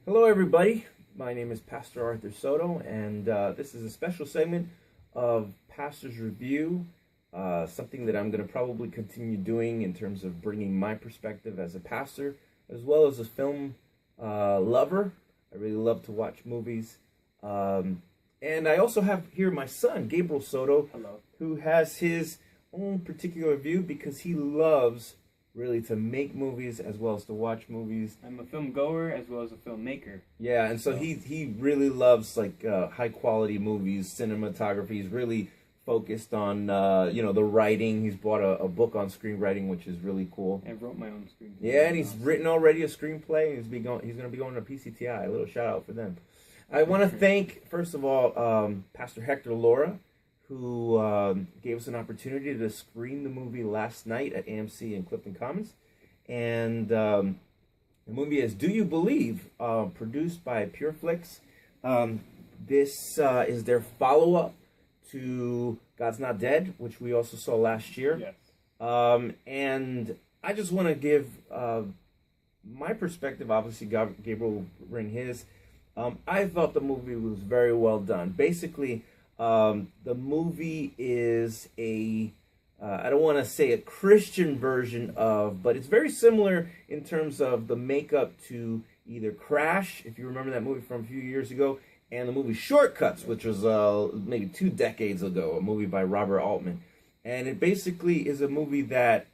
Hello, everybody. My name is Pastor Hector Soto, and this is a special segment of Pastor's Review, something that I'm going to probably continue doing in terms of bringing my perspective as a pastor, as well as a film lover. I really love to watch movies. And I also have here my son, Gabriel Soto, Hello. who has his own particular view because he loves really to make movies as well as to watch movies. I'm a film goer as well as a filmmaker. Yeah, and so he really loves like high quality movies, cinematography. He's really focused on the writing. He's bought a book on screenwriting, which is really cool. I wrote my own screenplay. Yeah, and he's written already a screenplay. He's going to be going to PCTI. A little shout out for them. I want to thank first of all Pastor Hector Lora, who gave us an opportunity to screen the movie last night at AMC in Clifton Commons. And the movie is Do You Believe, produced by PureFlix. This is their follow-up to God's Not Dead, which we also saw last year. Yes. And I just want to give my perspective. Obviously, Gabriel will bring his. I thought the movie was very well done. Basically, the movie is I don't want to say a Christian version of, but it's very similar in terms of the makeup to either Crash, if you remember that movie from a few years ago, and the movie Shortcuts, which was maybe 2 decades ago, a movie by Robert Altman. And it basically is a movie that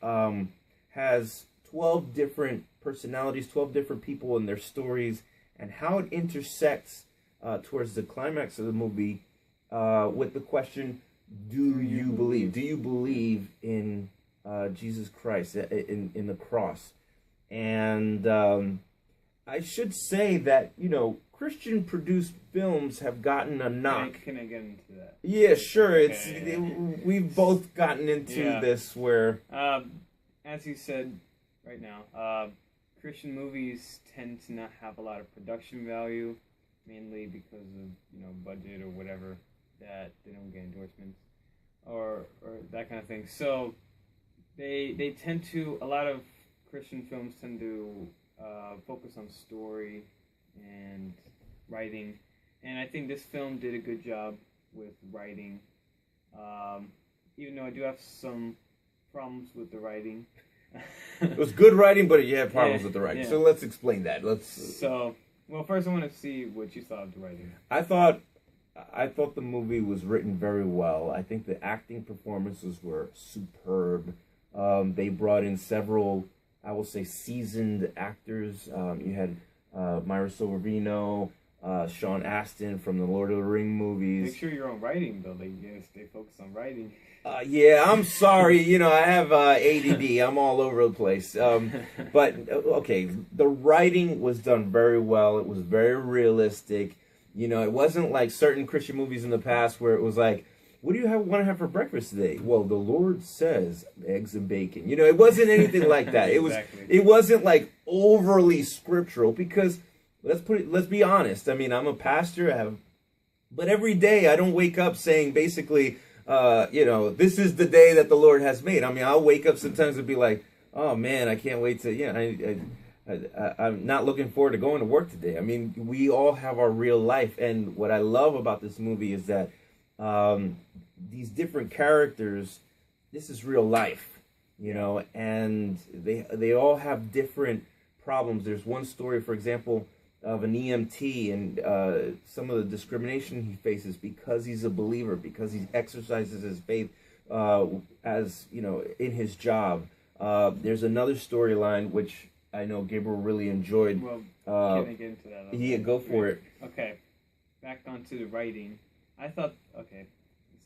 has 12 different personalities, 12 different people and their stories, and how it intersects towards the climax of the movie with the question, do you believe? Do you believe in Jesus Christ, in the cross? And I should say that, Christian-produced films have gotten a knock. Can I get into that? Yeah, sure. Okay, We've both gotten into this where... as you said right now, Christian movies tend to not have a lot of production value, mainly because of, budget or whatever, that they don't get endorsements or that kind of thing. So they tend to, a lot of Christian films tend to focus on story and writing, and I think this film did a good job with writing, even though I do have some problems with the writing. It was good writing, but you had problems with the writing. Yeah. So let's explain that. Well, first I want to see what you thought of the writing. I thought the movie was written very well. I think the acting performances were superb. They brought in several, I will say, seasoned actors. You had Myra Sorvino, Sean Astin from the Lord of the Rings movies. Make sure you're on writing, though. Like, you gotta stay focused on writing. Yeah, I'm sorry. I have ADD. I'm all over the place. But, okay, the writing was done very well. It was very realistic. It wasn't like certain Christian movies in the past where it was like, what do you want to have for breakfast today? Well, the Lord says eggs and bacon. It wasn't anything like that. It wasn't like overly scriptural because let's be honest. I mean, I'm a pastor, but every day I don't wake up saying basically, this is the day that the Lord has made. I mean, I'll wake up sometimes and be like, oh man, I can't wait to, I'm not looking forward to going to work today. I mean, we all have our real life. And what I love about this movie is that these different characters, this is real life, and they all have different problems. There's one story, for example, of an EMT and some of the discrimination he faces because he's a believer, because he exercises his faith as, in his job. There's another storyline which I know Gabriel really enjoyed. Well, can I get into that? Yeah, go for it. Okay, back onto the writing. I thought,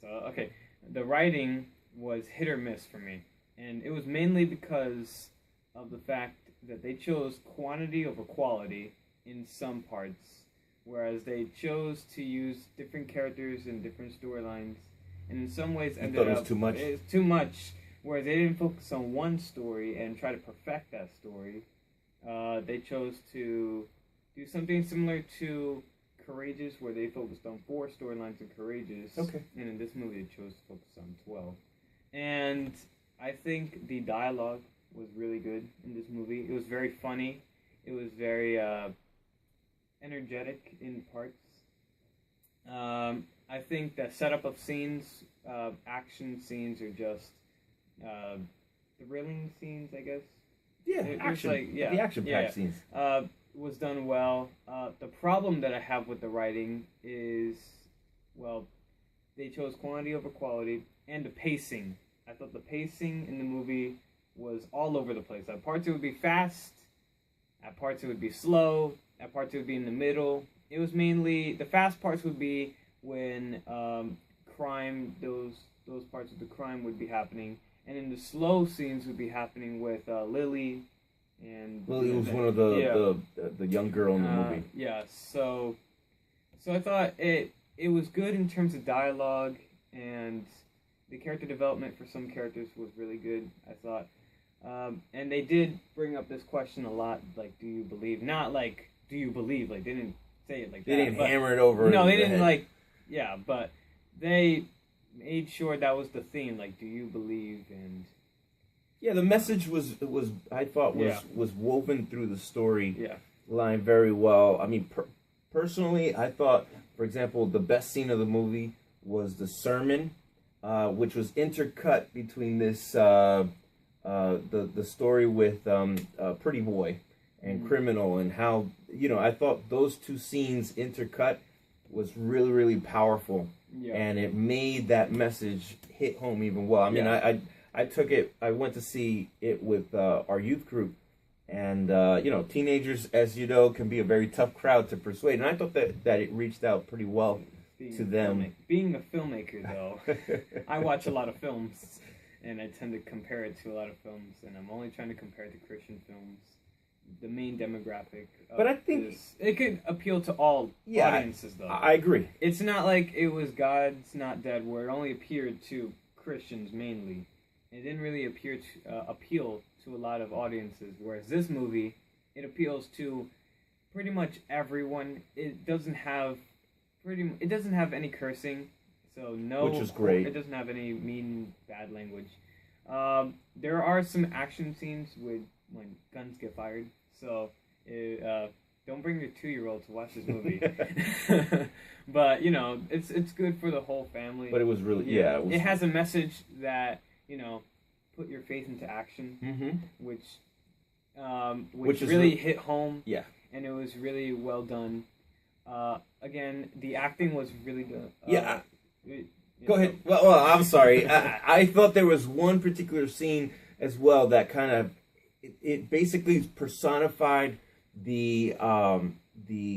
the writing was hit or miss for me. And it was mainly because of the fact that they chose quantity over quality in some parts, whereas they chose to use different characters and different storylines, and in some ways ended up... it was too much? It was too much, whereas they didn't focus on one story and try to perfect that story. They chose to do something similar to Courageous, where they focused on 4 storylines in Courageous. Okay. And in this movie, they chose to focus on 12. And I think the dialogue was really good in this movie. It was very funny. It was very energetic in parts. I think the setup of scenes, action scenes, are just thrilling scenes, I guess. Yeah, action. The action-packed scenes. Was done well. The problem that I have with the writing is, well, they chose quantity over quality, and the pacing. I thought the pacing in the movie was all over the place. At parts it would be fast, at parts it would be slow, at parts it would be in the middle. It was mainly, the fast parts would be when crime, those parts of the crime would be happening, and then the slow scenes would be happening with Lily. And Lily was one of the young girl in the movie. Yeah, so I thought it was good in terms of dialogue, and the character development for some characters was really good, I thought. And they did bring up this question a lot, like, do you believe? Not like, do you believe? Like, they didn't say it like that. They didn't hammer it over. No, they didn't, like, yeah, but they made sure that was the theme, like, do you believe? And yeah, the message was I thought was woven through the story yeah. line very well. I mean, personally, I thought, for example, the best scene of the movie was the sermon, which was intercut between this the story with Pretty Boy and Criminal, and how, you know, I thought those two scenes intercut was really, really powerful, and it made that message hit home even well. I mean, I took it. I went to see it with our youth group, and you know, teenagers, as you know, can be a very tough crowd to persuade. And I thought that it reached out pretty well to them. Being a filmmaker, though, I watch a lot of films, and I tend to compare it to a lot of films, and I'm only trying to compare it to Christian films. The main demographic. But I think it could appeal to all audiences, though. I agree. It's not like it was God's Not Dead, where it only appeared to Christians mainly. It didn't really appeal to a lot of audiences, whereas this movie, it appeals to pretty much everyone. It doesn't have any cursing, so which is great. It doesn't have any mean, bad language. There are some action scenes when guns get fired, so don't bring your 2-year-old to watch this movie. But you know, it's good for the whole family. But it was really it has a message that, you know, put your faith into action, which really hit home. Yeah, and it was really well done. Again, the acting was really good. Go ahead. Well, I'm sorry. I thought there was one particular scene as well that kind of it basically personified the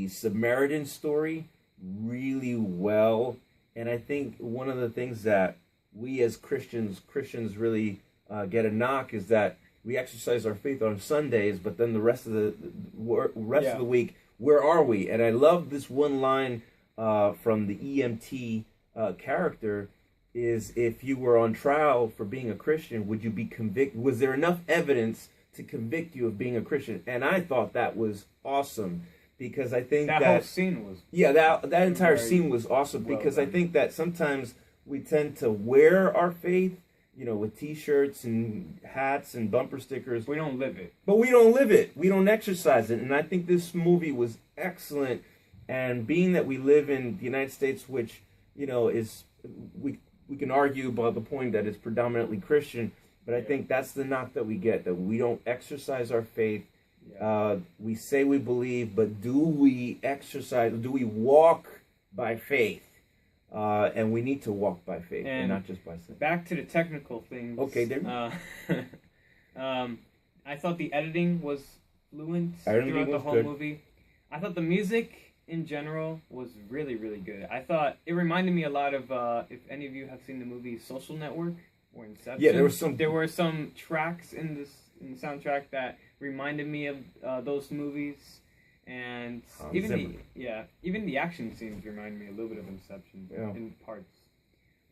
Samaritan story really well, and I think one of the things that we as Christians really get a knock is that we exercise our faith on Sundays, but then the rest of the week, where are we? And I love this one line from the EMT character is, if you were on trial for being a Christian, would you be convicted? Was there enough evidence to convict you of being a Christian? And I thought that was awesome, because I think that whole scene was that entire scene was awesome, because I think that sometimes we tend to wear our faith, you know, with T-shirts and hats and bumper stickers. We don't live it. But we don't live it. We don't exercise it. And I think this movie was excellent. And being that we live in the United States, which, you know, is we can argue about the point that it's predominantly Christian, but I think that's the knock that we get, that we don't exercise our faith. We say we believe, but do we exercise? Do we walk by faith? And we need to walk by faith and not just by sight. Back to the technical things. Okay, there. I thought the editing was fluent throughout the whole movie. I thought the music in general was really, really good. I thought it reminded me a lot of, if any of you have seen the movie Social Network or Inception. Yeah, there were some tracks in the soundtrack that reminded me of those movies. And even the action scenes remind me a little bit of Inception in parts.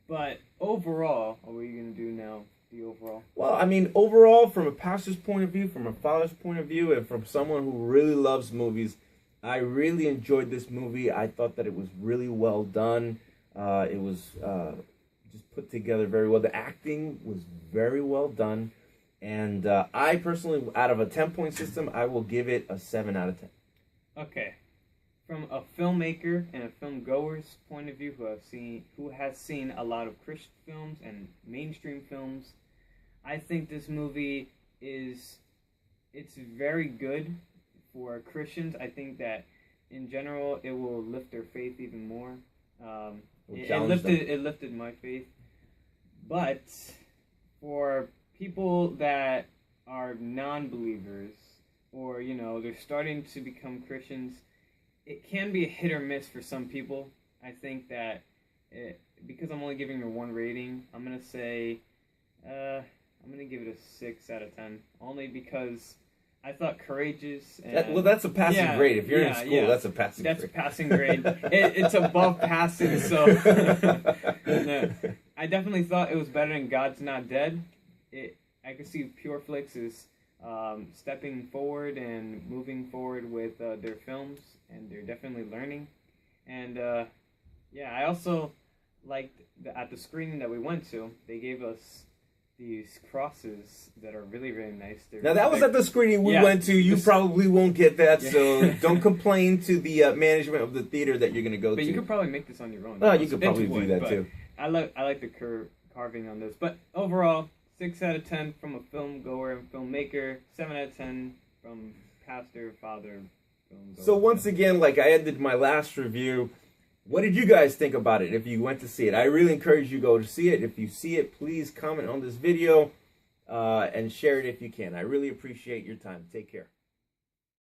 But overall, what are you going to do now? The overall? Well, I mean, overall, from a pastor's point of view, from a father's point of view, and from someone who really loves movies, I really enjoyed this movie. I thought that it was really well done. It was just put together very well. The acting was very well done. And I personally, out of a 10-point system, I will give it a 7 out of 10. Okay. from a filmmaker and a film goer's point of view, who has seen a lot of Christian films and mainstream films, I think this movie it's very good for Christians. I think that in general it will lift their faith even more. It lifted my faith. But for people that are non-believers, or they're starting to become Christians, it can be a hit or miss for some people. I think that because I'm only giving it a 1 rating, I'm gonna say I'm gonna give it a 6 out of 10, only because I thought courageous. And, that's a passing grade. If you're in school, that's a passing grade. That's a passing grade. It's above passing, so I definitely thought it was better than God's Not Dead. I could see PureFlix is stepping forward and moving forward with their films, and they're definitely learning. And I also liked at the screening that we went to, they gave us these crosses that are really, really nice. Now that was at the screening we went to. You probably won't get that, so don't complain to the management of the theater that you're going to go to. But you could probably make this on your own. Oh, you could probably do that too. I like the carving on this. But overall, 6 out of 10 from a film goer and filmmaker. 7 out of 10 from pastor, father, film goer. So once again, like I ended my last review, what did you guys think about it if you went to see it? I really encourage you to go to see it. If you see it, please comment on this video and share it if you can. I really appreciate your time. Take care.